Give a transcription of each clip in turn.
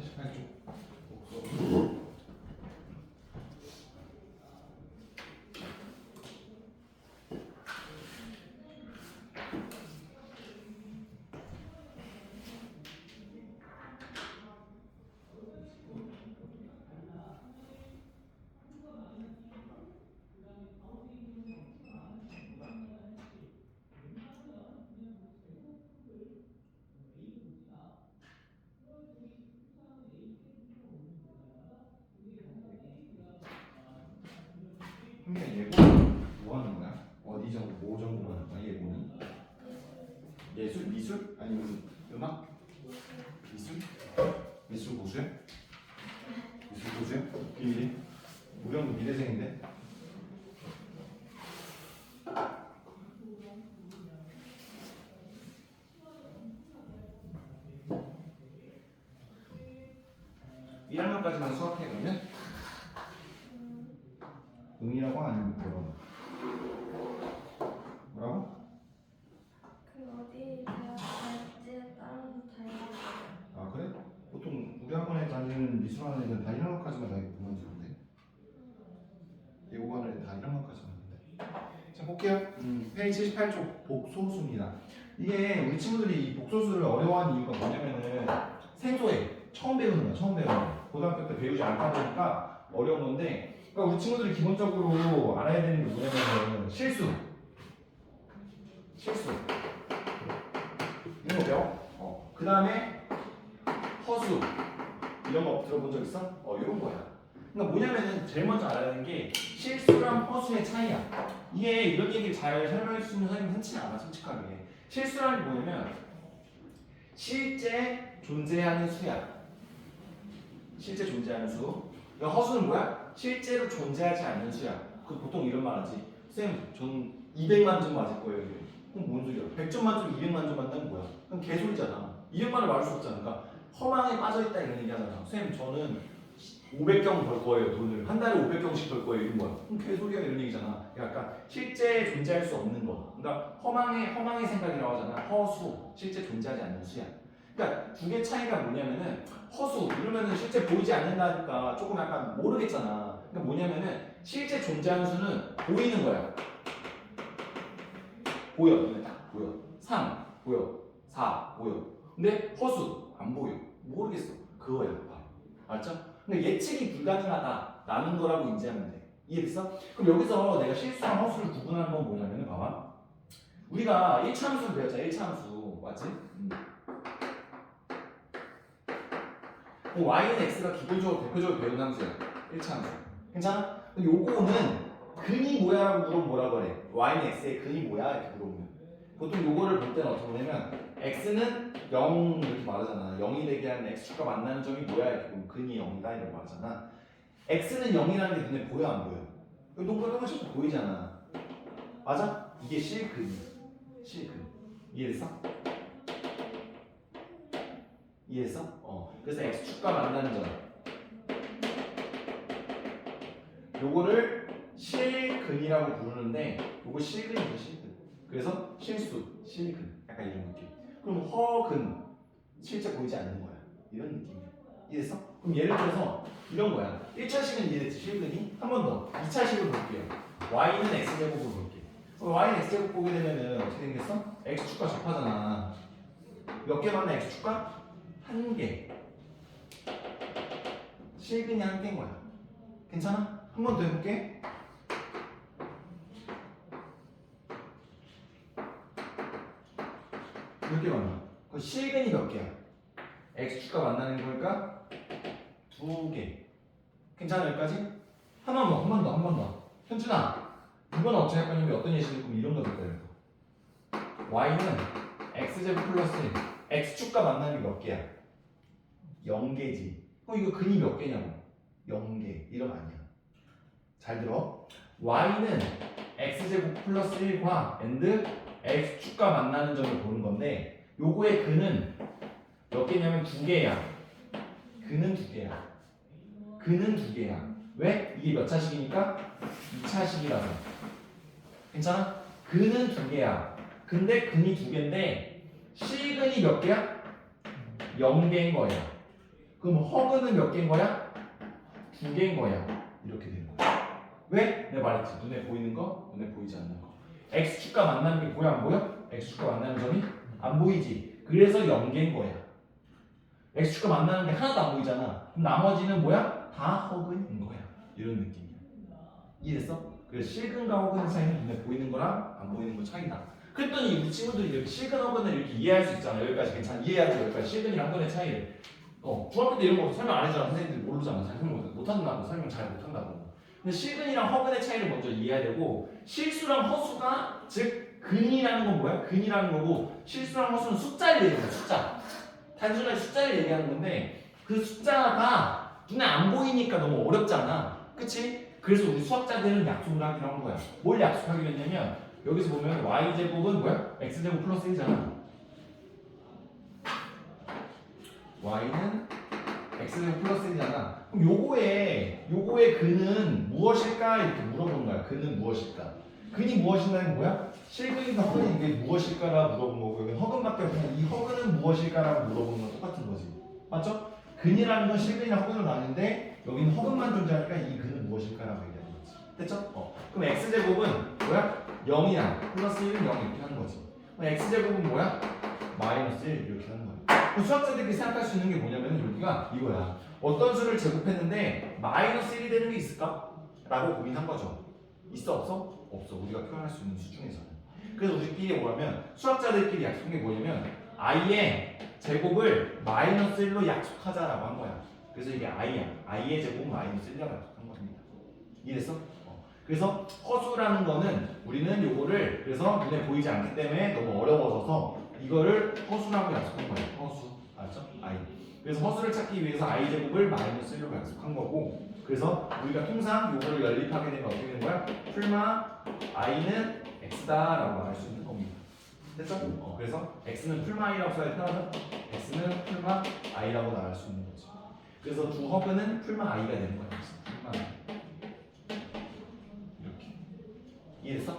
78쪽. 그러니까 예고는 뭐 하는 거야? 어디 정보, 뭐 정보하는 거야? 예고는 예술, 미술? 아니면 음악? 미술? 미술 고수야? 미술 고수야? 비밀이? 우리 형도 미대생인데? 일학년까지만 수학해 그러면? 응이라고 아니면 뭐라고? 뭐라고? 그 어디 대학 갈지에 따라서 달라요. 아 그래? 보통 우리 학원에 다니는 미술하는 애들은 다 1학년까지만 다니고 그만두는데 예고반을 다 1학년까지만 하는데 자 볼게요. 페이지 78쪽 복소수입니다. 이게 우리 친구들이 이 복소수를 어려워하는 이유가 뭐냐면은 생소해. 처음 배우는 거야. 처음 배우는 거야. 고등학교 때 배우지 않다 보니까 어려운 건데 그러니까 우리 친구들이 기본적으로 알아야 되는 게 뭐냐면은 실수 이런 거 배워. 그 다음에 허수 이런 거 들어본 적 있어? 이런 거야. 그러니까 뭐냐면은 제일 먼저 알아야 되는 게 실수랑 허수의 차이야. 이게 이런 얘기를 잘 설명할 수 있는 선생님이 흔치 않아 솔직하게. 실수라는 게 뭐냐면 실제 존재하는 수야. 실제 존재하는 수. 그러니까 허수는 뭐야? 실제로 존재하지 않는 수야. 그 보통 이런 말 하지. 쌤, 전 200만 점 맞을 거예요. 이게. 그럼 뭔 소리야? 100점 만점 200만 점 맞다는 뭐야? 그럼 개소리잖아. 200만을 말할 수 없잖아. 그러니까 허망에 빠져있다 이런 얘기 하잖아. 쌤, 저는 500경 벌 거예요. 돈을. 한 달에 500경씩 벌 거예요. 이건 뭐야? 그럼 개소리야 이런 얘기잖아. 그러니까 실제 존재할 수 없는 거. 그러니까 허망의 생각이라고 하잖아. 허수. 실제 존재하지 않는 수야. 그러니까 두 개 차이가 뭐냐면은 허수 이러면은 실제 보이지 않는다니까 조금 약간 모르겠잖아. 그러니까 뭐냐면은 실제 존재하는 수는 보이는 거야. 보여. 눈에 딱 보여. 3 보여. 4 보여. 근데 허수 안 보여. 모르겠어. 그거야. 알죠? 근데 예측이 불가능하다라는 거라고 인지하면 돼. 이해됐어? 그럼 여기서 내가 실수랑 허수를 구분하는 건 뭐냐면은 봐봐. 우리가 1차 함수를 배웠잖아. 1차 함수. 맞지? y는 x가 기본적으로 대표적으로 배운 함수야. 1차 함수. 괜찮아? 요거는 근이 뭐야라고 물으면 뭐라고 그래? y는 x의 근이 뭐야? 이렇게 물어보면 보통 요거를 볼 때는 어떻게 보냐면 x는 0 이렇게 말하잖아. 0이 되게 하는 x축과 만나는 점이 뭐야? 이렇게 보면 근이 0이다 이렇게 말하잖아. x는 0이라는 게 눈에 보여 안 보여? 동그랗게 자꾸 보이잖아. 맞아? 이게 실근이야. 실근. 이해됐어? 이해했어? 그래서 x축과 만나는 점 요거를 실근이라고 부르는데 요거 실근이죠. 실근. 그래서 실수, 실근 약간 이런 느낌. 그럼 허근 실제 보이지 않는 거야. 이런 느낌이야. 이해했어? 그럼 예를 들어서 이런 거야. 1차식은 이해됐지? 실근이. 한 번 더 2차식을 볼게요. y는 x제곱을 볼게. y는 x제곱 보게 되면은 어떻게 생겼어? x축과 접하잖아. 몇 개 만나 x축과? 한 개. 실근이 한 개인 거야. 괜찮아? 한 번 더 해볼게. 몇 개 만나? 그 실근이 몇 개야? x축과 만나는 거니까 두 개. 괜찮아 여기까지? 한 번 더. 현준아, 이건 어떻게 할 거냐면 어떤 예시를 보면 이런 거 될 거야. y는 x제곱 플러스 x축과 만나는 게 몇 개야? 0개지. 이거 근이 몇 개냐고? 0개. 이러면 아니야. 잘 들어. y는 x제곱 플러스 1과 and x축과 만나는 점을 보는 건데 요거의 근은 몇 개냐면 2개야. 근은 2개야. 왜? 이게 몇 차식이니까? 2차식이라서. 괜찮아? 근은 2개야. 근데 근이 2개인데 실근이 몇 개야? 0개인 거야. 그럼 허그는 몇 개인 거야? 2개인 거야. 이렇게 되는 거야. 왜? 내가 말했지. 눈에 보이는 거, 눈에 보이지 않는 거. x축과 만나는 게 보여 안 보여? x축과 만나는 점이 안 보이지. 그래서 0개인 거야. x축과 만나는 게 하나도 안 보이잖아. 그럼 나머지는 뭐야? 다 허그인 거야. 이런 느낌이야. 이해됐어? 그래서 실근과 허그의 차이는 눈에 보이는 거랑 안 보이는 거 차이다. 그랬더니 우리 친구들이 이렇게 실근 허그는 이렇게 이해할 수 있잖아. 여기까지 괜찮아. 이해하지. 여기까지 실근이랑 허그의 차이를. 중학교 때 이런 거 설명 안 해주잖아. 선생님들이 모르잖아. 잘 설명 못한다고. 설명 잘 못한다고. 근데 실근이랑 허근의 차이를 먼저 이해해야 되고, 실수랑 허수가 즉 근이라는 건 뭐야? 근이라는 거고, 실수랑 허수는 숫자를 얘기하는 거야. 숫자. 단순하게 숫자를 얘기하는 건데, 그 숫자가 눈에 안 보이니까 너무 어렵잖아. 그치? 그래서 우리 수학자들은 약속을 하기로 한 거야. 뭘 약속하기로 했냐면, 여기서 보면 y제곱은 뭐야? x제곱 플러스 1이잖아. y는 x제곱 플러스 1이잖아. 그럼 요거의 근은 무엇일까? 이렇게 물어보는 거야. 근은 무엇일까? 근이 무엇인가는 뭐야? 실근이가 허근이 이게 무엇일까라 물어본 거고, 여기 허근밖에 없으면 이 허근은 무엇일까라고 물어보는 건 똑같은 거지. 맞죠? 근이라는 건 실근이랑 허근으로 나뉘는데 여기는 허근만 존재하니까 이 근은 무엇일까라고 얘기하는 거지. 됐죠? 그럼 x제곱은 뭐야? 0이야. 플러스 1은 0 이렇게 하는 거지. 그럼 x제곱은 뭐야? 마이너스 1 이렇게 하는 거야. 수학자들이 생각할 수 있는 게 뭐냐면 여기가 이거야. 어떤 수를 제곱했는데 마이너스 1이 되는 게 있을까? 라고 고민한 거죠. 있어 없어? 없어. 우리가 표현할 수 있는 수 중에서는. 그래서 우리끼리 뭐냐면 수학자들끼리 약속한 게 뭐냐면 i의 제곱을 마이너스 1로 약속하자라고 한 거야. 그래서 이게 i야. i의 제곱 마이너스 1이라고 약속한 겁니다. 이해됐어? 그래서 허수라는 거는 우리는 요거를 그래서 눈에 보이지 않기 때문에 너무 어려워져서 이거를 허수라고 약속한 거예요. 허수. 알죠? i. 그래서 허수를 찾기 위해서 i 제곱을 마이너스 1로 약속한 거고, 그래서 우리가 통상 요거를 연립하게 되면 어떻게 되는 거야? 풀마 i는 x다라고 말할 수 있는 겁니다. 됐죠? 그래서 x는 풀마 i라고 써야 편하죠? x는 풀마 i라고 말할 수 있는 거지. 그래서 두 허브는 풀마 i가 되는 거야. 풀마 i. 이렇게. 이해했어?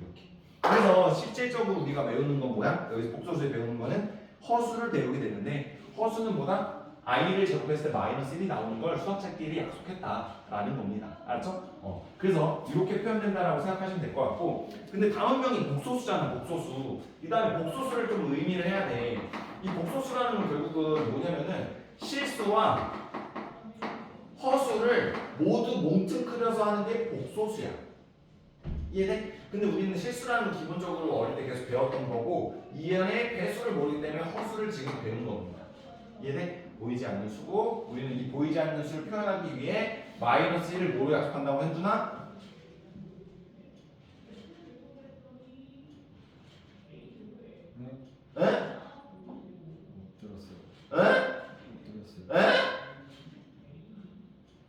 이렇게. 그래서 실질적으로 우리가 배우는 건 뭐야? 여기서 복소수에 배우는 거는 허수를 배우게 되는데, 허수는 뭐다? i를 제곱했을 때 마이너스 1이 나오는 걸 수학자끼리 약속했다라는 겁니다. 알았죠? 그래서 이렇게 표현된다라고 생각하시면 될 것 같고, 근데 다음 명이 복소수잖아. 복소수. 이 다음에 복소수를 좀 의미를 해야 돼. 이 복소수라는 건 결국은 뭐냐면은 실수와 허수를 모두 뭉뚱그려서 하는 게 복소수야. 이해돼? 근데 우리는 실수라는 건 기본적으로 어릴 때 계속 배웠던 거고, 이 안에 배수를 모르기 때문에 허수를 지금 배운 겁니다. 이해돼? 보이지 않는 수고, 우리는 이 보이지 않는 수를 표현하기 위해 마이너스 1을 뭐로 약속한다고 했주나? 에? 들었어요. 에?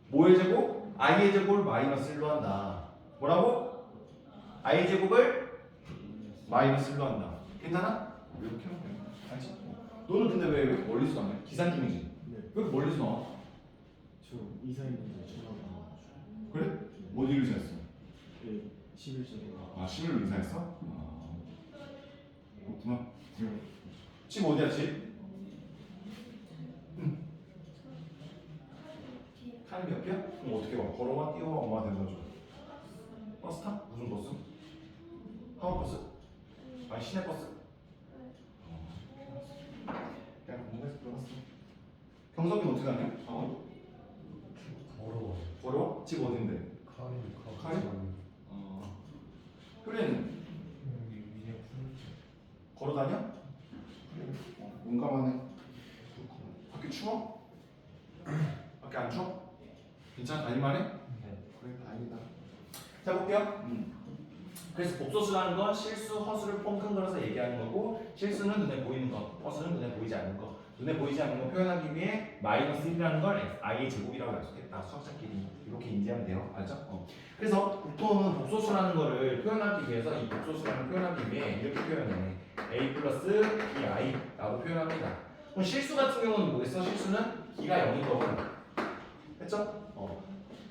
뭐의 제곱? i의 제곱을 마이너스 1로 한다. 뭐라고? i의 제곱을 마이너스 1로 한다. 괜찮아? 이렇게 하면 돼. 알지? 너는 근데 왜 멀리서 나냐? 기산 중이지? 네. 왜 멀리서 나와? 저 이사님들 전화가 그래? 어디로 이사했어? 네, 11절에 아, 11로 이사했어? 그렇구나. 집 어디야, 집? 타임이 몇 개야? 그럼 어떻게 와? 걸어와? 뛰어와? 엄마 데려다 줘. 버스 타? 무슨 버스? 하원버스? 아니, 시내버스? 그냥 공부해서 들어갔어. 경석이는 어떻게 다녀? 어려워요. 어려워? 집 어딘데? 카이? 효리는 위에 걸어 다녀? 용감하네. 밖에 추워? 밖에 안 추워? 괜찮아? 다닐만해? 네. 그래, 다행이다. 자, 볼게요. 그래서 복소수라는 건 실수, 허수를 뻥큰 거라서 얘기하는 거고, 실수는 눈에 보이는 거, 허수는 눈에 보이지 않는 거. 눈에 보이지 않는 거 표현하기 위해 마이너스 1이라는 걸 i의 제곱이라고 약속했다. 수학자끼리 이렇게 인지하면 돼요. 알죠? 그래서 보통은 복소수라는 거를 표현하기 위해서 이 복소수라는 표현하기 위해 이렇게 표현해. a 플러스 bi라고 표현합니다. 그럼 실수 같은 경우는 뭐겠어? 실수는 b가 0인 거고, 했죠?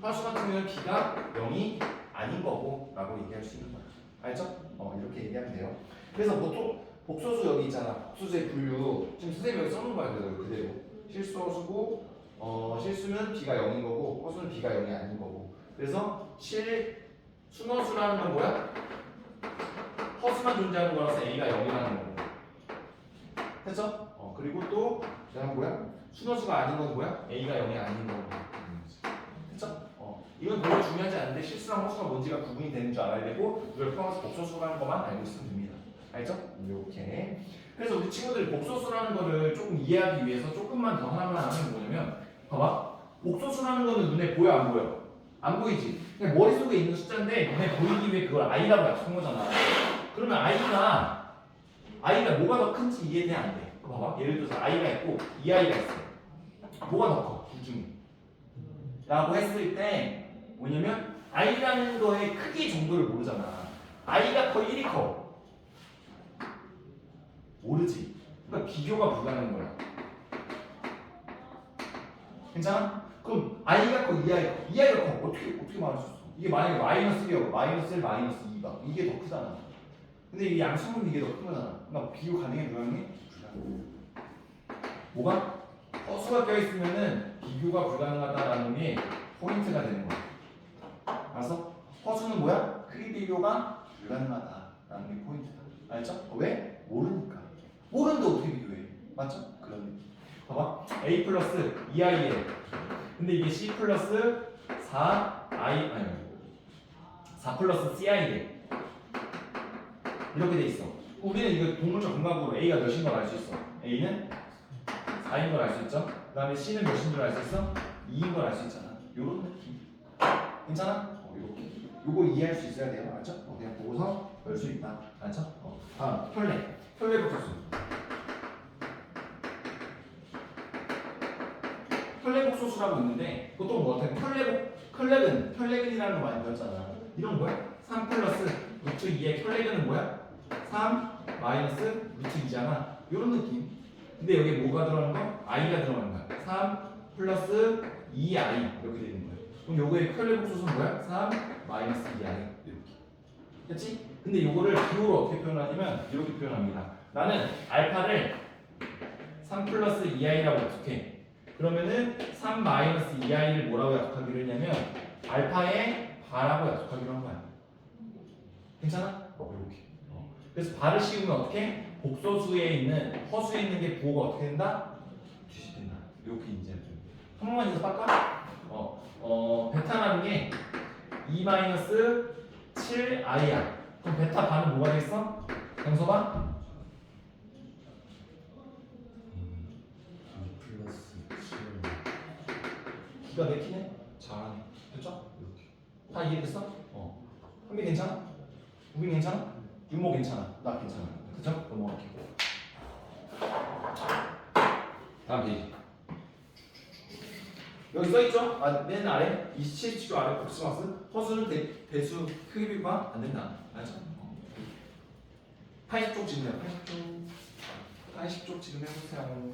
허수 같은 경우는 b가 0이 아닌 거고 라고 얘기할 수 있는 거야. 알죠? 이렇게 얘기하면 돼요. 그래서 보통 복소수 여기 있잖아. 복소수의 분류 지금 선생님이 여기 써놓은 거야. 그래서 그대로 실수 허수고 실수는 b가 0인 거고 허수는 b가 0이 아닌 거고. 그래서 순허수라는 건 뭐야? 허수만 존재하는 거라서 a가 0이라는 거고. 됐죠? 그리고 또 내가 뭐야? 순허수가 아닌 건 뭐야? a가 0이 아닌 거고. 됐죠? 이건 별로 중요하지 않은데 실수랑 허수가 뭔지가 구분이 되는 줄 알아야 되고 이걸 포함해서 복소수라는 것만 알고 있으면 됩니다. 알죠? 이렇게. 그래서 우리 친구들이 복소수라는 거를 조금 이해하기 위해서 조금만 더 하나만 하면 뭐냐면 봐봐. 복소수라는 거는 눈에 보여 안 보여? 안 보이지? 그냥 머릿속에 있는 숫자인데 눈에 보이기 위해 그걸 i라고 약속한 거잖아. 그러면 i가 뭐가 더 큰지 이해돼 안 돼? 봐봐. 예를 들어서 i가 있고 2i가 있어. 뭐가 더 커? 둘 중에. 라고 했을 때 뭐냐면 i라는 거의 크기 정도를 모르잖아. i가 커 1이 커? 모르지. 그러니까 비교가 불가능한 거야. 괜찮아? 그럼 i가 커 2i가 커? 2i가 커. 어떻게 말할 수 있어? 이게 만약에 마이너스 1이고 마이너스 1 마이너스 2가 이게 더 크잖아. 근데 이 양수는 이게 더 큰 거잖아. 그러니까 비교 가능해 불가능해? 불가능해. 뭐가? 허수가 껴있으면은 비교가 불가능하다라는 게 포인트가 되는 거야. 알았어? 허수는 뭐야? 크기 비교가 불가능하다라는 게 포인트다. 알죠? 왜? 모르니까. 모르는데 어떻게 비교해? 맞죠? 그런 느낌. 봐봐. a 플러스 2i에 근데 이게 c 플러스 4 플러스 ci에 이렇게 돼 있어. 우리는 이거 동물적 감각으로 a가 몇인 걸 알 수 있어. a는 4인 걸 알 수 있죠. 그 다음에 c는 몇인 줄 알 수 있어? 2인 걸 알 수 있잖아. 요런 느낌. 괜찮아? 이렇게. 요거 이해할 수 있어야 돼요. 알죠? 그냥 보고서 볼 수 있다. 알죠? 다음 혈례 복소수. 혈례 복소수라고 있는데 보통 뭐 같아? 혈례근이라는 거 많이 배웠잖아. 이런 거야? 3 플러스 루트 2의 혈례근은 뭐야? 3 마이너스 루트 2잖아. 요런 느낌. 근데 여기 뭐가 들어가는 거? i가 들어가는 거야. 3 플러스 2i 이렇게 되는 거야. 그럼 요거의 혈례 복소수는 뭐야? 3 마이너스 2i 이렇게. 됐지? 근데 요거를 비호로 어떻게 표현하냐면 이렇게 표현합니다. 나는 알파를 3 플러스 2i라고 약속해. 그러면은 3 마이너스 2i를 뭐라고 약속하기로 했냐면 알파의 바라고 약속하기로 한 거야. 괜찮아? 이렇게. 그래서 바를 씌우면 어떻게? 복소수에 있는 허수에 있는 게 부호가 어떻게 된다? 뒤집힌다. 이렇게 인지해야 돼. 한 번만 해서 빡까? 베타라는 게 2 마이너스 7i야. 그럼 베타 반은 뭐가 되겠어? 정서봐? 2 플러스 7 기가 막히네? 잘하네. 됐죠? 이렇게. 다 이해됐어? 한비 괜찮아? 우빈 괜찮아? 윤모 괜찮아? 나 괜찮아. 그죠? 넘어갈게. 다음 페이지. 여기 써있죠? 맨 아래 27조 아래 복수마스 허수는 대수 크기 비교가 안 된다. 알죠? 80쪽 지금 해요. 80쪽 지금 해보세요.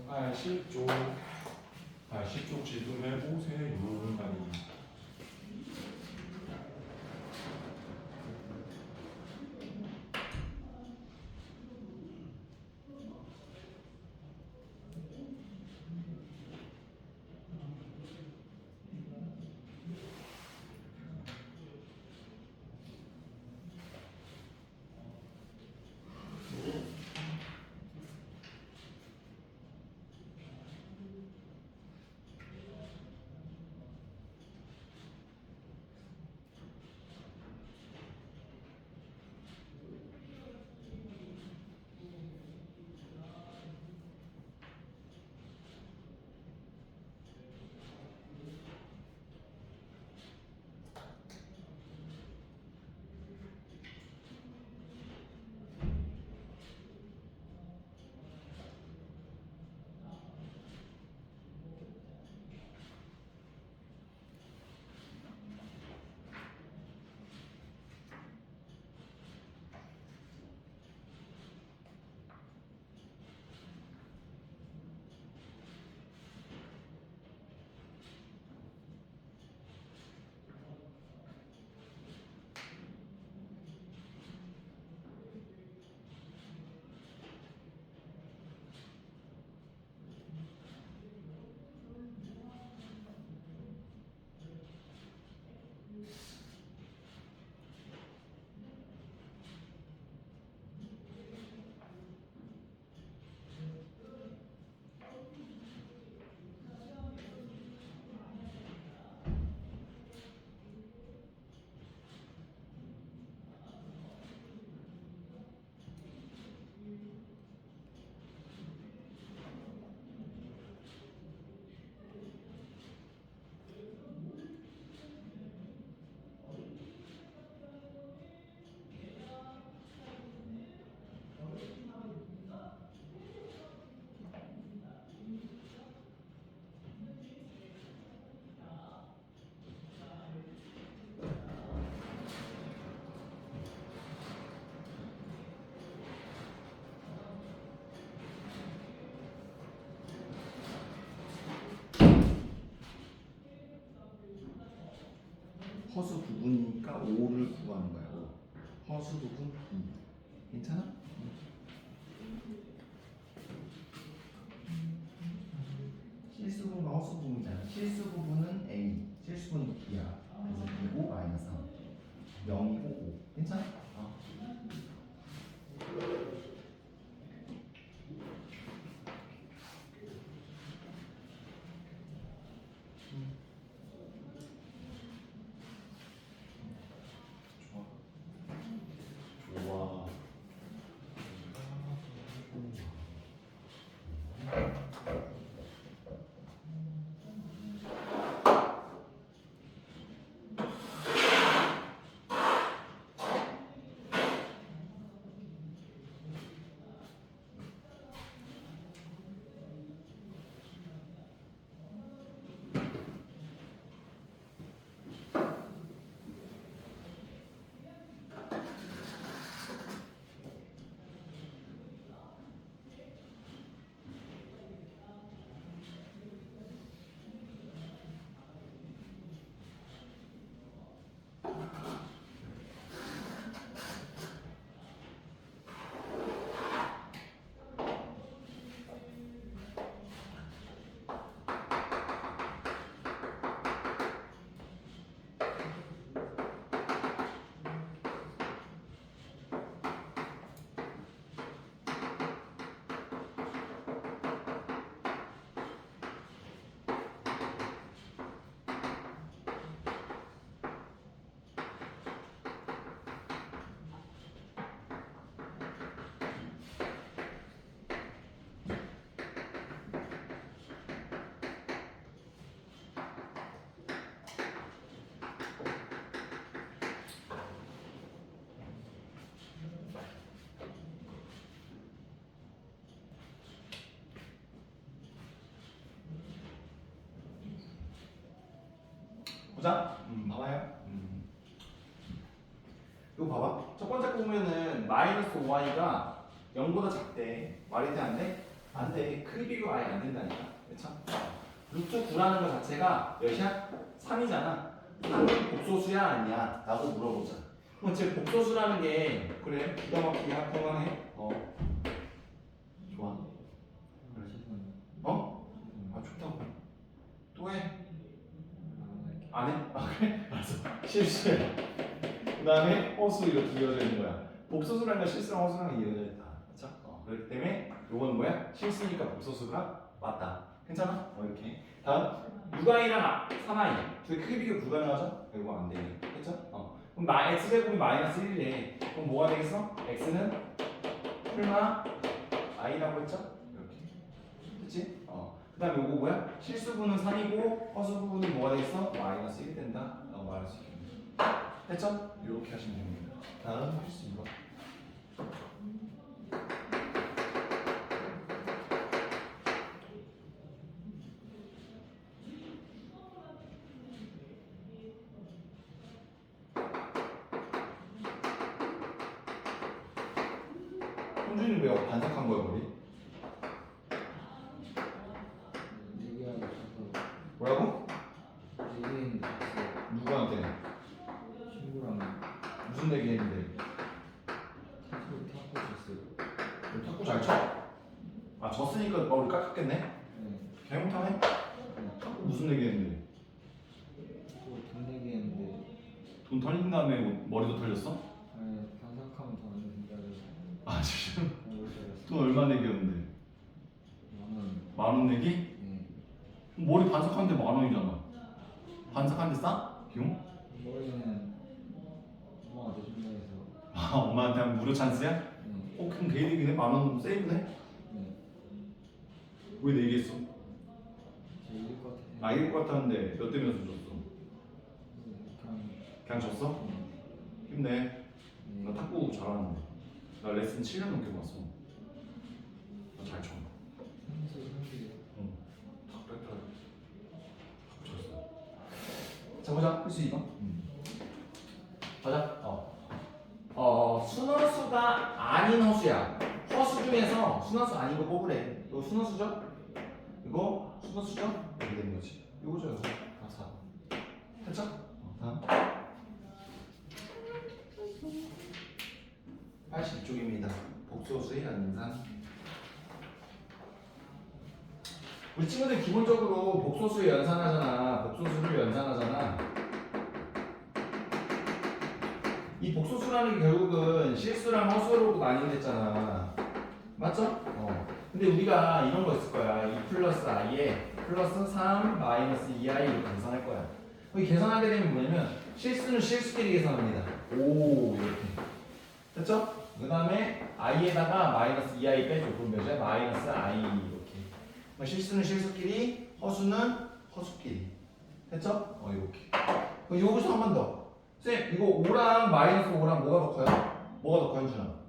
80쪽 지금 해보세요. 허수 부분이니까 5를 구하는 거야. 5. 허수 부분 2. 괜찮아? 실수 부분과 허수 부분이잖아. 실수 부분은 A, 실수 부분은 B야. 그래서 2고 마이너스 3. 0이고 5. 괜찮아? 좋아. 보자. 봐봐요. 이거 봐봐. 첫 번째 거 보면은 마이너스 5y가 0보다 작대. 말이 돼, 안 돼? 안 돼. 크기 비교가 아예 안 된다니까. 그쵸? 루트 9라는 거 자체가 몇이야? 3이잖아. 3은 복소수야 아니야? 라고 물어보자. 그럼 제 복소수라는 게 그래 기가 막히게 합성하네. 좋아. 아 좋다고. 또 해. 안 해? 아 그래? 알았어. 실수야. 그 다음에 허수 이렇게 이어져 있는 거야. 복소수라는 건 실수랑 허수랑 이어져 있다. 그렇죠? 그렇기 때문에 요거는 뭐야? 실수니까 복소수가 맞다. 괜찮아? 이렇게. 다음 6i랑 3i 둘이 크기 비교 불가능하죠? 이거 안 되네. 그렇죠? 그럼 x제곱이 마이너스 1이래. 그럼 뭐가 되겠어? x는 풀마 i라고 했죠? 이렇게. 그렇지? 그 다음에 요거 뭐야? 실수분은 3이고 허수분은 뭐가 되겠어? 마이너스 1이 된다. 말할 수 있겠네. 됐죠? 이렇게 하시면 됩니다. 다음 필수 이거. 홍준이는 왜 반삭한 거야 머리? 뭐라고? 누구한테? 무슨 얘기 했는데? 너 탁구 잘 쳐? 아 졌으니까 머리 깎았겠네? 개못하네? 탁구 무슨 얘기 했는데? 돈 털린 다음에 머리도 털렸어? 아 지금? 돈 얼마 내기였는데? 10,000원 내기? 머리 반삭하는데 10,000원이잖아. 반삭하는데 싸? 비용? 아 엄마한테 하면 무료 찬스야? 그럼 개이득이네? 10,000원 세이브네? 왜 내기했어? 아 이길 것 같았는데 몇 대 몇으로 졌어? 그냥 졌어? 힘내. 나 탁구 잘하는데. 나 레슨 7년 넘게 봤어. 나 잘 쳐. 탁 뺐다. 탁구 쳤어. 자 보자. 필수 2번. 가자. 순허수가 아닌 허수야. 허수 중에서 순허수 아닌 거 뽑으래. 이거 순허수죠? 이거 순허수죠? 이렇게 되는 거지. 이거죠. 이거. 4. 됐죠? 다음. 82쪽입니다. 복소수의 연산. 우리 친구들 기본적으로 복소수의 연산하잖아. 복소수를 연산하잖아. 이 복소수라는 게 결국은 실수랑 허수로 나뉘어졌잖아. 맞죠? 근데 우리가 이런 거 있을 거야. 2 플러스 i에 플러스 3 마이너스 2i 이렇게 계산할 거야. 여기 계산하게 되면 뭐냐면 실수는 실수끼리 계산합니다. 오 이렇게. 됐죠? 그 다음에 i에다가 마이너스 2i 빼줘. 그럼 몇이야? 마이너스 i 이렇게. 실수는 실수끼리, 허수는 허수끼리. 됐죠? 이렇게. 그럼 여기서 한 번 더. 쌤, 이거 5랑 마이너스 5랑 뭐가 더 커요? 뭐가 더 커요, 준아?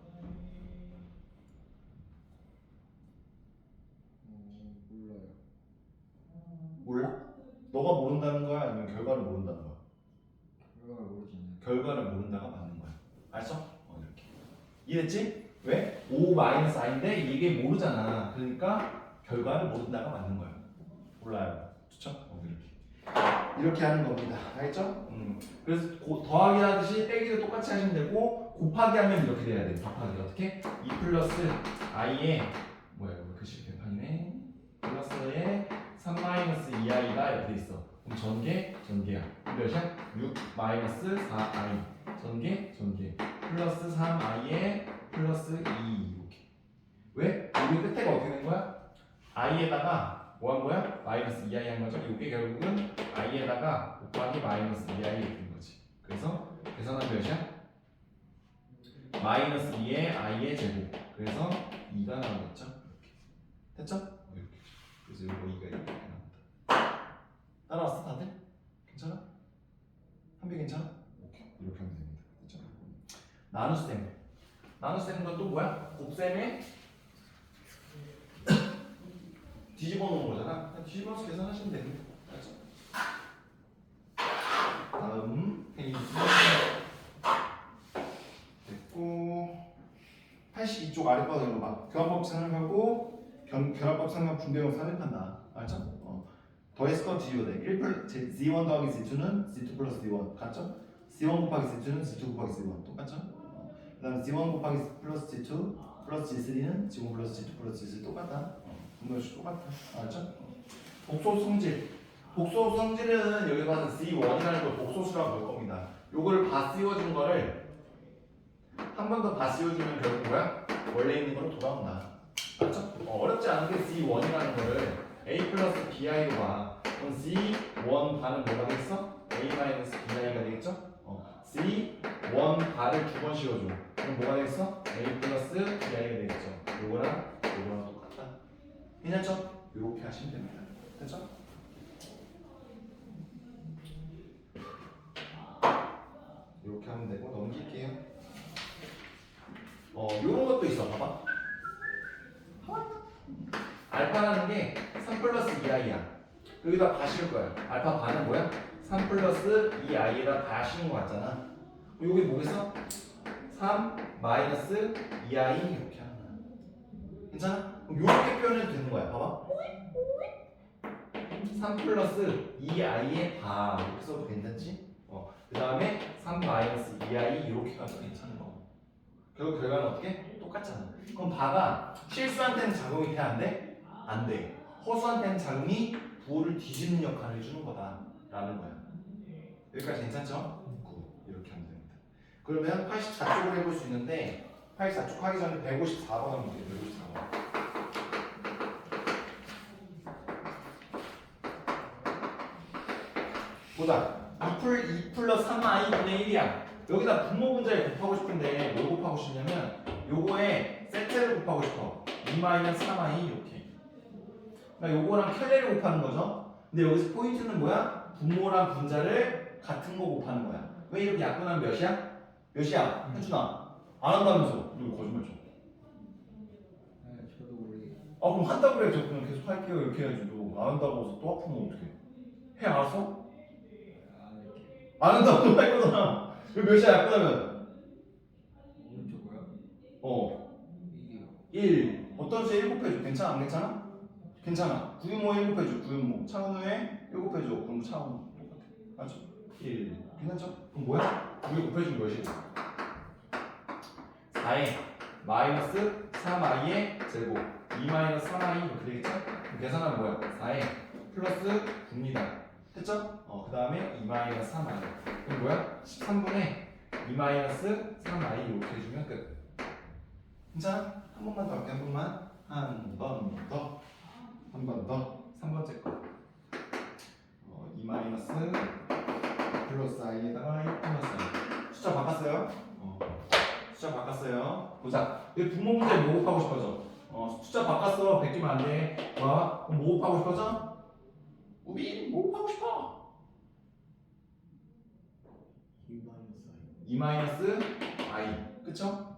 몰라요. 몰라? 너가 모른다는 거야? 아니면 결과를 모른다는 거야? 결과를 모르잖아요. 결과를 모른다가 맞는 거야. 알았어? 이렇게. 이해했지? 왜? 5 마이너스 i인데 이게 모르잖아. 그러니까 결과를 모른다가 맞는 거야. 몰라요. 좋죠? 이렇게 하는 겁니다. 알겠죠? 그래서 더하기 하듯이 빼기도 똑같이 하시면 되고 곱하기 하면 이렇게 돼야 돼. 곱하기 어떻게? 2 플러스 i에 뭐야 이거 글씨 개판이네. 플러스에 3 마이너스 2i가 이렇게 있어. 그럼 전개야. 몇이야? 6 마이너스 4i 전개 플러스 3i에 플러스 2 이렇게. 왜? 여기 끝에가 어떻게 된 거야? i에다가 뭐 한 거야? 마이너스 2i 한 거죠? 이게 결국은 i에다가 곱하기 마이너스 2i 이렇게 된 거지. 그래서 계산하면 몇이야? 마이너스 2의 i의 제곱. 그래서 2가 나오겠죠? 이렇게. 됐죠? 이렇게. 그래서 이거 2가 이렇게 나온다. 따라왔어 다들? 괜찮아? 한비 괜찮아? 오케이. 이렇게 하면 됩니다. 됐죠? 나눗셈. 나눗셈은 또 뭐야? 곱셈에 뒤집어 놓은 거잖아. 그냥 뒤집어서 계산하시면 됩니다. 알죠? 다음 페이지 됐고 82쪽 아랫바닥 읽어봐. 교환법 생각하고 결합법 생각 분배형 사립한다. 알죠? 더했을 건 뒤집어야 돼. 1 Z1 더하기 Z2는 Z2 플러스 Z1 같죠? Z1 곱하기 Z2는 Z2 곱하기 Z1 똑같죠? 그 다음에 Z1 곱하기 플러스 Z2 플러스 Z3는 Z1 플러스 Z2 플러스 Z3 똑같다. 분모식 똑같아. 알죠? 복소 성질. 복소 성질은 여기 봐서 C1이라는 걸 복소수라고 볼 겁니다. 요걸 바 씌워준 거를 한 번 더 바 씌워주면 결국 뭐야? 원래 있는 거로 돌아온다. 알죠? 어렵지 않은 게 C1이라는 거를 A 플러스 BI로 봐. 그럼 C1 바는 뭐가 되겠어? A 마이너스 BI가 되겠죠? C1 바를 두 번 씌워줘. 그럼 뭐가 되겠어? A 플러스 BI가 되겠죠. 요거랑 똑같다. 괜찮죠? 이렇게 하시면 됩니다. 됐죠? 이렇게 하면 되고 넘길게요. 요런 것도 있어. 봐봐. 알파라는 게 3 플러스 2i야. 여기다 다 씌울 거야. 알파 반은 뭐야? 3 플러스 2i에다 다 씌운 거 같잖아. 여기 뭐겠어? 3 마이너스 2i 이렇게 하는 거야. 괜찮아? 그럼 이렇게 표현해도 되는 거야. 봐봐. 3 플러스 2i의 바 이렇게 써도 괜찮지? 그 다음에 3 마이너스 2i 이렇게 가도 괜찮은 거. 결국 결과는 어떻게? 똑같잖아. 그럼 바가 실수한테는 작용이 돼? 안 돼? 안 돼. 허수한테는 작용이 부호를 뒤집는 역할을 해주는 거다라는 거야. 여기까지 괜찮죠? 이렇게 하면 됩니다. 그러면 84쪽을 해볼 수 있는데 84쪽 하기 전에 154번 하면 돼요. 154번. 보자. 2 플러스 3i분의 1이야. 여기다 분모 분자에 곱하고 싶은데 뭘 곱하고 싶냐면 요거에 세트를 곱하고 싶어. 2 마이너스 3i 이렇게. 그러니까 요거랑 켤레를 곱하는 거죠. 근데 여기서 포인트는 뭐야? 분모랑 분자를 같은 거 곱하는 거야. 왜 이렇게 약분하면 몇이야? 몇이야? 혜준아. 안 한다면서. 이거 거짓말 쳐. 저도 모르게. 그럼 한다고 그래. 저 그냥 계속 할게요. 이렇게 해야지. 너 안 한다고 해서 또 아프면 어떡해. 해 알았어? 안 한다고 할 거잖아. 왜 몇이야 약분하면? 오른쪽이요? 1. 어떤 수에 1 곱해줘. 괜찮아? 안 괜찮아? 괜찮아. 9분모 1 곱해줘. 9분모. 차분호에 1 곱해줘. 그럼 차분 똑같아. 맞죠? 1. 괜찮죠? 그럼 뭐야? 9에 곱해주면 몇이야? 4에 마이너스 3i의 제곱 2 마이너스 3i 이렇게 되겠죠? 그럼 계산하면 뭐야? 4에 플러스 9입니다. 됐죠? 그 다음에 2 마이너스 3i 그럼 뭐야? 13분의 2 마이너스 3i 이렇게 해주면 끝. 자, 한 번만 더 할게. 한 번만. 한 번 더. 한 번 더. 3번째 거. 2 마이너스 플러스 i에다가 1 플러스 i. 숫자 바꿨어요? 숫자 바꿨어요. 보자. 이 분모 문제 뭐 곱하고 싶어져? 숫자 바꿨어. 베끼면 안 돼. 와, 그럼 뭐 곱하고 싶어져? 우빈 뭐 곱하고 싶어? 2 마이너스 i. 그쵸?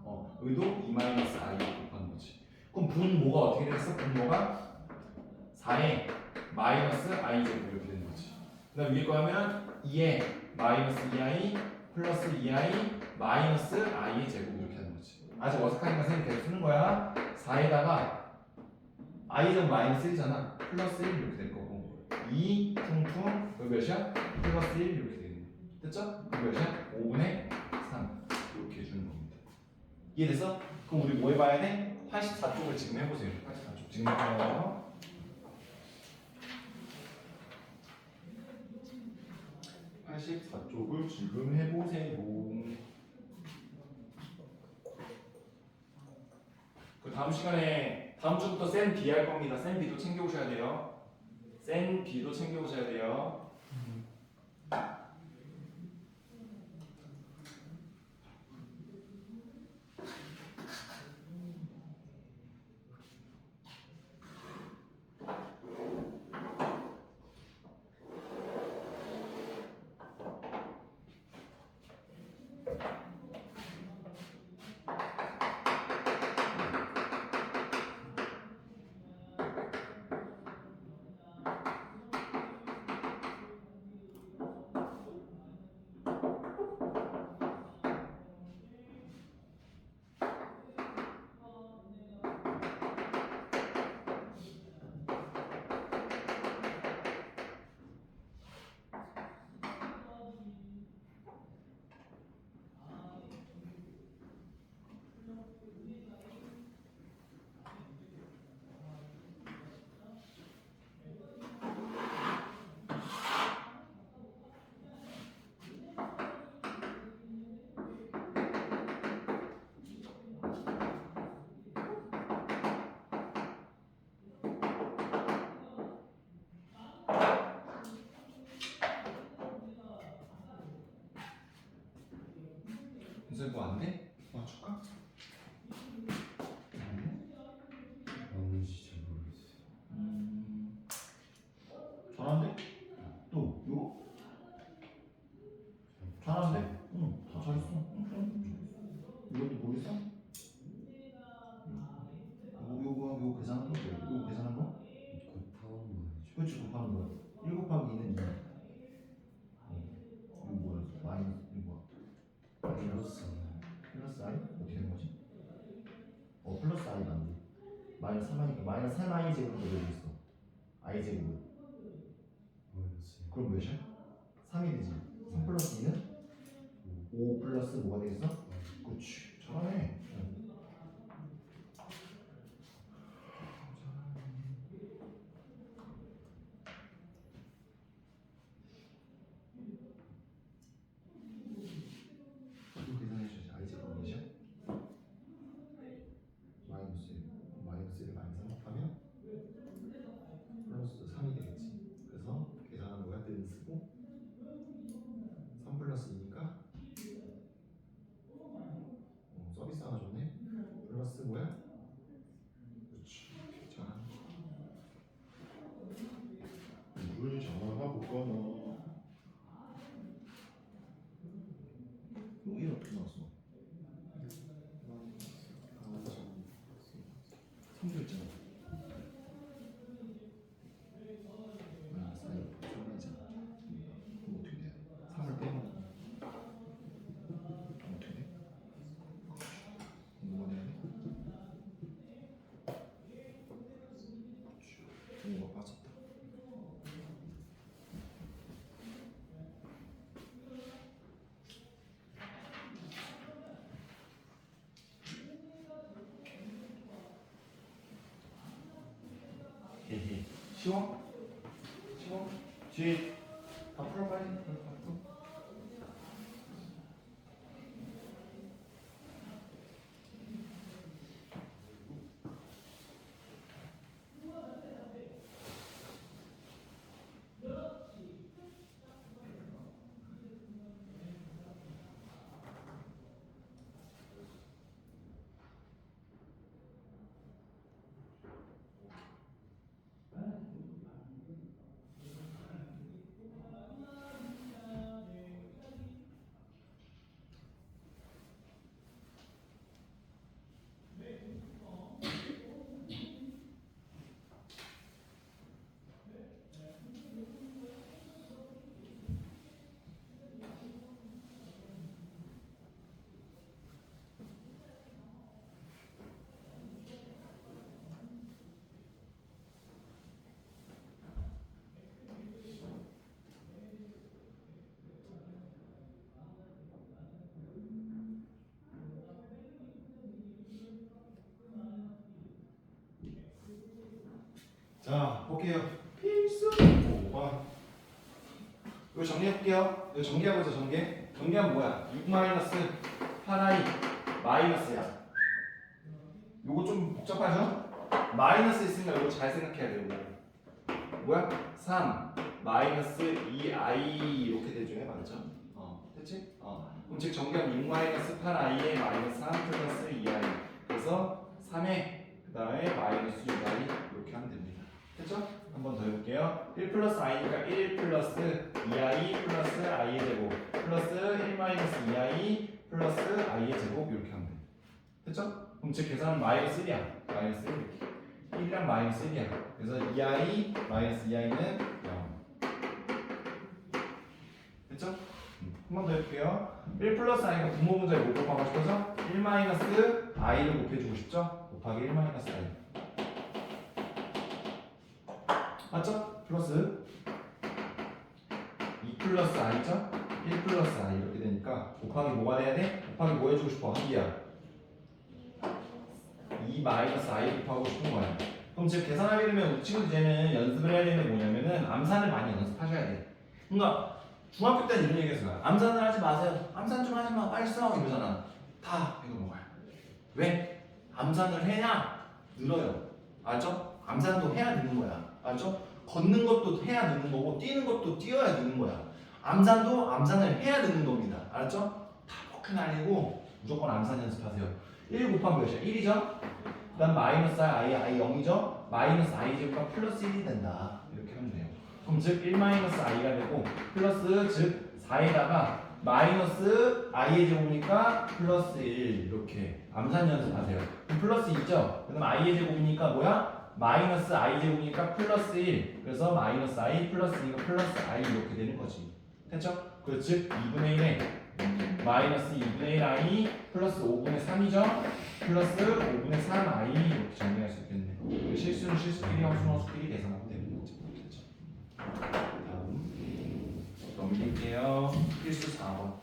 여기도 2 마이너스 i 곱하는 거지. 그럼 분모가 어떻게 됐어? 분모가 4에 마이너스 i 제곱 이렇게 되는 거지. 그 다음 위에 거 하면 2에 마이너스 2i 플러스 2i 마이너스 i의 제곱 이렇게 하는 거지. 아직 어색하니까 선생님 계속 쓰는 거야. 4에다가 i는 마이너스 1이잖아. 플러스 1 이렇게 될 거고 2 퉁퉁 여기 몇이야? 플러스 1 이렇게 되는 거야. 됐죠? 그럼 몇이야? 5분의 3 이렇게 해주는 겁니다. 이해됐어? 그럼 우리 뭐 해봐야 돼? 84쪽을 지금 해보세요. 84쪽 지금 해봐요. 84쪽을 지금 해보세요. 그 다음 시간에 다음 주부터 센 B 할 겁니다. 센 B도 챙겨오셔야 돼요. 센 B도 챙겨오셔야 돼요. 이제 뭐 안 돼? 맞출까? 맞는지 잘 모르겠어요. 잘하는데? 또 요거? 잘하는데? 응, 다 잘했어. 이것도 모르겠어? 요거 계산한 거? 요거 계산한 거? 곱하는 거 아니죠? 그렇지, 곱하는 거야. 1 곱하기 2는 2. 이거 뭐야? 마이너스, 이거 뭐야? 플러스 플러스 i? 어떻게 되는 거지? 플러스 i 맞네. 마이너스 3i니까 마이너스 3i 제곱도 여기 있어. i 제곱. 마이너스 그럼 몇이야? 3이 되지. 3 플러스 2는 5 플러스 뭐가 되겠어? 그렇지. 잘하네. 이거 계산해줘야지. i 제곱 몇이야? 마이너스 1. 마이너스 1을 마이너스 3 곱하면 플러스 3이 되겠지. 그래서 계산하는 거야. 는 쓰고 3 플러스 2니까 쉬워? 쉬워? 뒤에 다 풀어 빨리. 자, 볼게요. 필수 5번. 이거 정리해볼게요. 이거 정리하고 있어, 정리하면 뭐야? 6 마이너스 8i 마이너스야. 요거 좀 복잡하죠? 마이너스 있으니까 이거 잘 생각해야 돼요. 뭐야? 3 마이너스 2i 이렇게 되죠, 맞죠? 됐지? 그럼 즉 정리하면 6 마이너스 8i에 마이너스 3 플러스 2i. 그래서 3에 그 다음에 마이너스 6i 이렇게 하면 됩니다. 됐죠? 한 번 더 해볼게요. 1 플러스 i니까 1 플러스 2i 플러스 i의 제곱 플러스 1 마이너스 2i 플러스 i의 제곱 이렇게 하면 돼. 됐죠? 그럼 즉 계산은 마이너스 1이야. 마이너스 1. 1이랑 마이너스 1이야. 그래서 2i 마이너스 2i는 0. 됐죠? 한 번 더 해볼게요. 1 플러스 i가 분모 문제에 뭐 곱하고 싶어서 1 마이너스 i를 곱해주고 싶죠? 곱하기 1 마이너스 i. 맞죠? 플러스 2 플러스 i죠? 1 플러스 i 이렇게 되니까 곱하기 뭐가 돼야 돼? 곱하기 뭐 해주고 싶어? 한기야 2 마이너스 i 곱하고 싶은 거야. 그럼 즉 계산하게 되면 우리 친구들 이제는 연습을 해야 되는 게 뭐냐면은 암산을 많이 연습하셔야 돼. 그러니까 중학교 때는 이런 얘기했어요. 암산을 하지 마세요. 암산 좀 하지 마. 빨리 써. 이러잖아. 다 이거 먹어요. 왜? 암산을 해야 늘어요. 알죠? 암산도 해야 느는 거야. 알죠? 걷는 것도 해야 느는 거고 뛰는 것도 뛰어야 느는 거야. 암산도 암산을 해야 느는 겁니다. 알았죠? 다 포크 날리고 무조건 암산 연습하세요. 1 곱하면 몇이야? 1이죠? 그 다음 마이너스 i 0이죠? 마이너스 i 제곱과 플러스 1이 된다. 이렇게 하면 돼요. 그럼 즉 1 마이너스 i가 되고 플러스 즉 4에다가 마이너스 i의 제곱이니까 플러스 1 이렇게 암산 연습하세요. 그럼 플러스 2죠? 그다음 i의 제곱이니까 뭐야? 마이너스 i 제곱이니까 플러스 1. 그래서 마이너스 i 플러스 2가 플러스 i 이렇게 되는 거지. 됐죠? 그 즉 2분의 1에 마이너스 2분의 1i 플러스 5분의 3이죠? 플러스 5분의 3i 이렇게 정리할 수 있겠네. 실수는 실수끼리, 허수는 허수끼리 계산하면 되는 거죠. 됐죠? 다음 넘길게요. 필수 4번.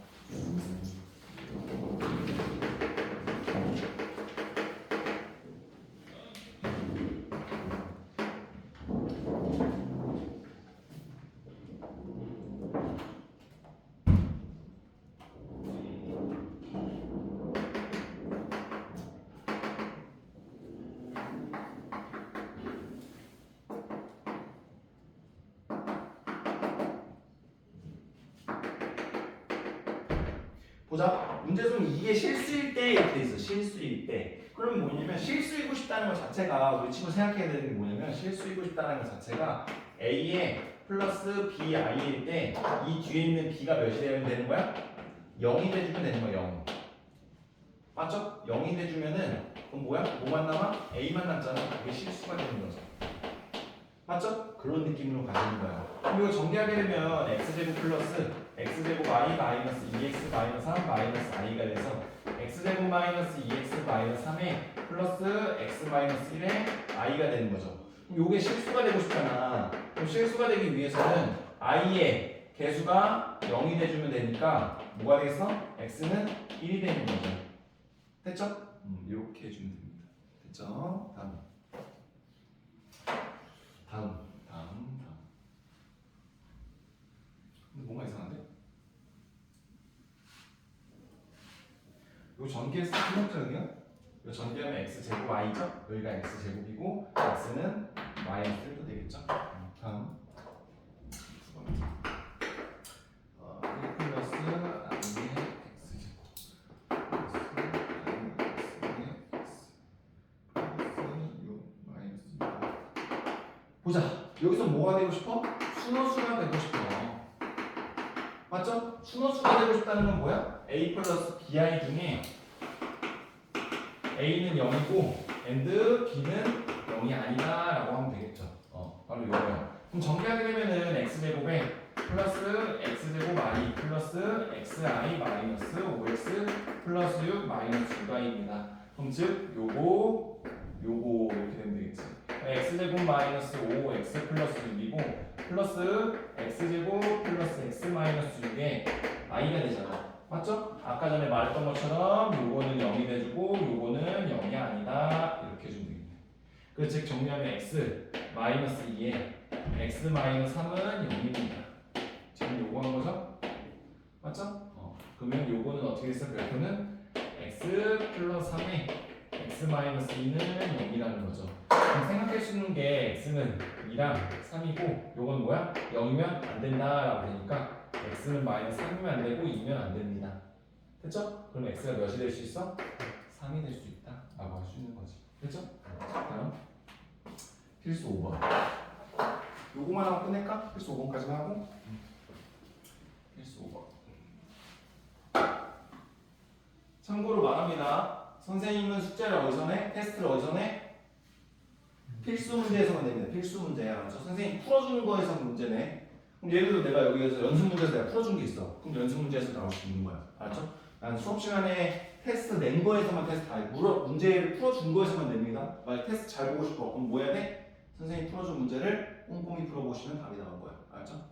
보자. 문제는 이게 실수일 때 이렇게 돼 있어. 실수일 때. 그러면 뭐냐면 실수이고 싶다는 것 자체가 우리 친구 생각해야 되는 게 뭐냐면 실수이고 싶다는 것 자체가 a에 플러스 bi일 때 이 뒤에 있는 b가 몇이 되는 거야? 0이 돼주면 되는 거야. 0. 맞죠? 0이 돼주면은 그럼 뭐야? 뭐만 남아? a만 남잖아. 그게 실수가 되는 거죠. 맞죠? 그런 느낌으로 가지는 거야. 그럼 이거 정리하게 되면 x제곱 플러스 x제곱 i 마이너스 2x 마이너스 3 마이너스 i가 돼서 x제곱 마이너스 2x 마이너스 3에 플러스 x 마이너스 1에 i가 되는 거죠. 그럼 이게 실수가 되고 싶잖아. 그럼 실수가 되기 위해서는 i의 개수가 0이 돼주면 되니까 뭐가 되겠어? x는 1이 되는 거죠. 됐죠? 이렇게 해주면 됩니다. 됐죠? 다음. 요 전개했을 때 한목적이요? 요 전개하면 x 제곱 y죠? 여기가 x 제곱이고 x는 마이너스 1도 되겠죠? 다음 1 플러스 i의 x 제곱 보자. 여기서 뭐가 되고 싶어? 순호수가 되고 싶어. 맞죠? 순호수가 되고 싶다는 건 뭐야? a 플러스 bi 중에 a는 0이고 and b는 0이 아니다 라고 하면 되겠죠. 바로 이거예요. 그럼 정리하게 되면은 x제곱에 플러스 x제곱 i 플러스 xi 마이너스 5x 플러스 6 마이너스 6i입니다. 그럼 즉 요거 이렇게 되면 되겠지. x제곱 마이너스 5x 플러스 6이고 플러스 x제곱 플러스 x 마이너스 6에 i가 되잖아. 맞죠? 아까 전에 말했던 것처럼 요거는 0이 돼주고 요거는 0이 아니다 이렇게 해주면 되겠네. 그래서 즉 정리하면 x 마이너스 2에 x 마이너스 3은 0입니다. 지금 요거 한 거죠? 맞죠? 그러면 요거는 어떻게 됐어? 별표는 x 플러스 3에 x 마이너스 2는 0이라는 거죠. 그럼 생각할 수 있는 게 x는 2랑 3이고 요건 뭐야? 0이면 안 된다라고 되니까 x는 마이너스 3이면 안 되고 2면 안 됩니다. 됐죠? 그럼 x가 몇이 될 수 있어? 3이 될 수 있다 라고 할 수 있는 거지. 됐죠? 다음 필수 5번 요거만 하고 끝낼까? 필수 5번까지만 하고 필수 5번 참고로 말합니다. 선생님은 숙제를 어디서 내? 테스트를 어디서 내? 필수 문제에서만 냅니다. 필수 문제야. 그렇죠? 선생님 풀어주는 거에서 문제네. 그럼 예를 들어 내가 여기에서 연습 문제에서 내가 풀어준 게 있어. 그럼 연습 문제에서 나올 수 있는 거야. 알았죠? 난 수업 시간에 테스트 낸 거에서만 테스트, 문제를 풀어준 거에서만 냅니다. 만약 테스트 잘 보고 싶어. 그럼 뭐 해야 돼? 선생님 풀어준 문제를 꼼꼼히 풀어보시면 답이 나올 거야. 알았죠?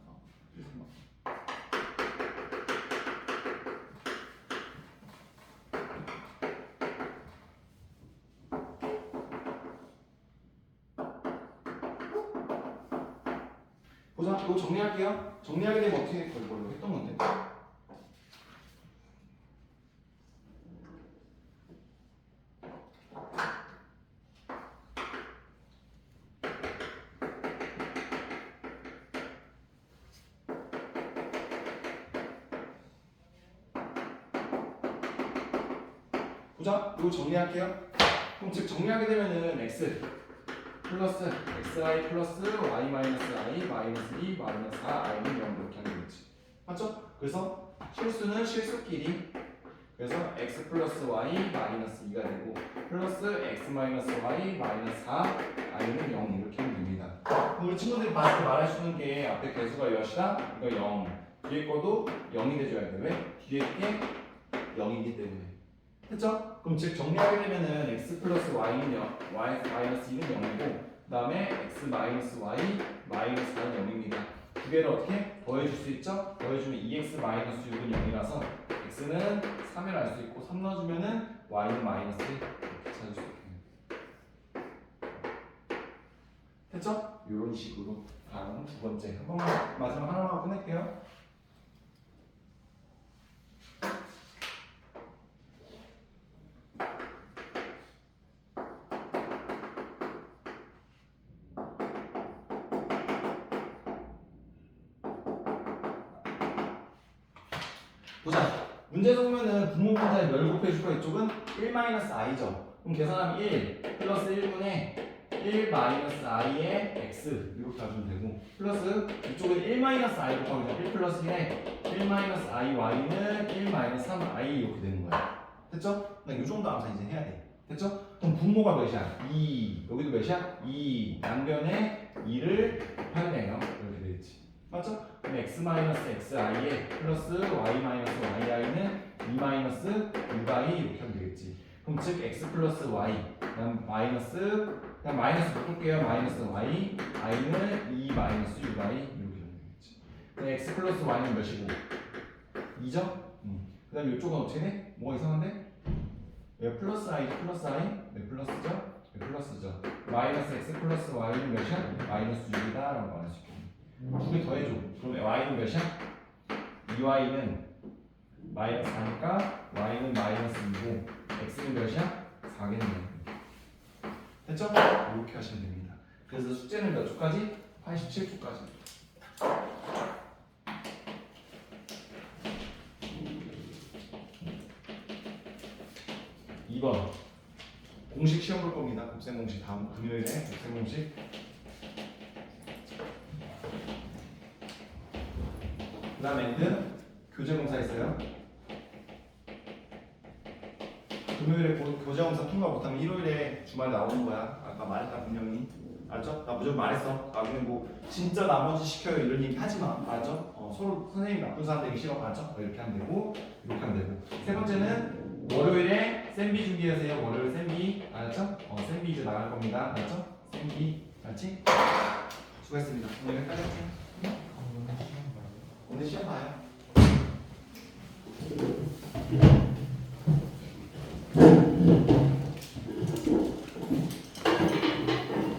보자, 이거 정리할게요. 정리하게 되면 어떻게 될 걸로 했던 건데. 보자, 이거 정리할게요. 그럼 즉 정리하게 되면은 x 플러스 xi 플러스 y 마이너스 i 마이너스 2 마이너스 4 i는 0 이렇게 하는 거지. 맞죠? 그래서 실수는 실수끼리 그래서 x 플러스 y 마이너스 2가 되고 플러스 x 마이너스 y 마이너스 4 i는 0 이렇게 하면 됩니다. 그럼 우리 친구들이 봤을 때 말할 수 있는 게 앞에 개수가 몇이다? 이거 0 뒤에 거도 0이 돼줘야 돼. 왜? 뒤에 게 0이기 때문에. 됐죠? 그럼 즉 정리하게 되면은 x 플러스 y는 0, y 마이너스 2는 0이고 그 다음에 x 마이너스 y 마이너스 4는 0입니다. 두 개를 어떻게? 더해줄 수 있죠? 더해주면 2x 마이너스 6은 0이라서 x는 3이라 할 수 있고 3 넣어주면은 y는 마이너스 1 이렇게 찾을 수 있겠네요. 됐죠? 이런 식으로 다음 두 번째 한 번만 마지막 하나만 하고 끝낼게요. 보자. 문제에서 보면은 분모 분자에 멸 곱해줄 거 이쪽은 1-i죠. 그럼 계산하면 1 플러스 1분의 1-i의 x 이렇게 하시면 되고 플러스 이쪽은 1-i 곱하기 1 플러스 1에 1-iy는 1-3i 이렇게 되는 거야. 됐죠? 이 정도 암산 이제 해야 돼. 됐죠? 그럼 분모가 몇이야? 2 여기도 몇이야? 2 양변에 2를 곱하면 돼요. 이렇게 되겠지. 맞죠? 그럼 x-xi에 플러스 y-yi는 2-6i 이렇게 하면 되겠지. 그럼 즉 x 플러스 y 그냥 마이너스 바꿀게요. 마이너스 y i는 2-6i 이렇게 되면 되겠지. 그럼 x 플러스 y는 몇이고? 2죠? 그 다음에 이쪽은 어떻게 돼? 뭐가 이상한데? 왜 플러스 i 플러스 i? 왜 플러스죠? 왜 플러스죠? 마이너스 x 플러스 y는 몇이야? 마이너스 6이다 라고 말할 수 있겠네. 두 개 더해줘. 그럼 y는 몇이야? 2y는 마이너스 4니까 y는 마이너스 2고 x는 몇이야? 4겠네요. 됐죠? 이렇게 하시면 됩니다. 그래서 숙제는 몇 초까지? 87초까지. 2번 공식 시험 볼 겁니다. 곱셈 공식 다음 금요일에 곱셈 공식. 그 다음에 엔드 교재 검사 있어요. 금요일에 교재 검사 통과 못하면 일요일에 주말에 나오는 거야. 아까 말했다 분명히. 알았죠? 나 무조건 말했어. 나중에 뭐 진짜 나머지 시켜요 이런 얘기 하지 마. 알았죠? 서로 선생님 나쁜 사람 되기 싫어. 알았죠? 이렇게 하면 되고 이렇게 하면 되고. 세 번째는 월요일에 쌤비 준비하세요. 월요일 쌤비. 알았죠? 쌤비 이제 나갈 겁니다. 알았죠? 쌤비. 알았지? 수고했습니다. 오늘 여기까지 할게요. 오늘 시험 봐요.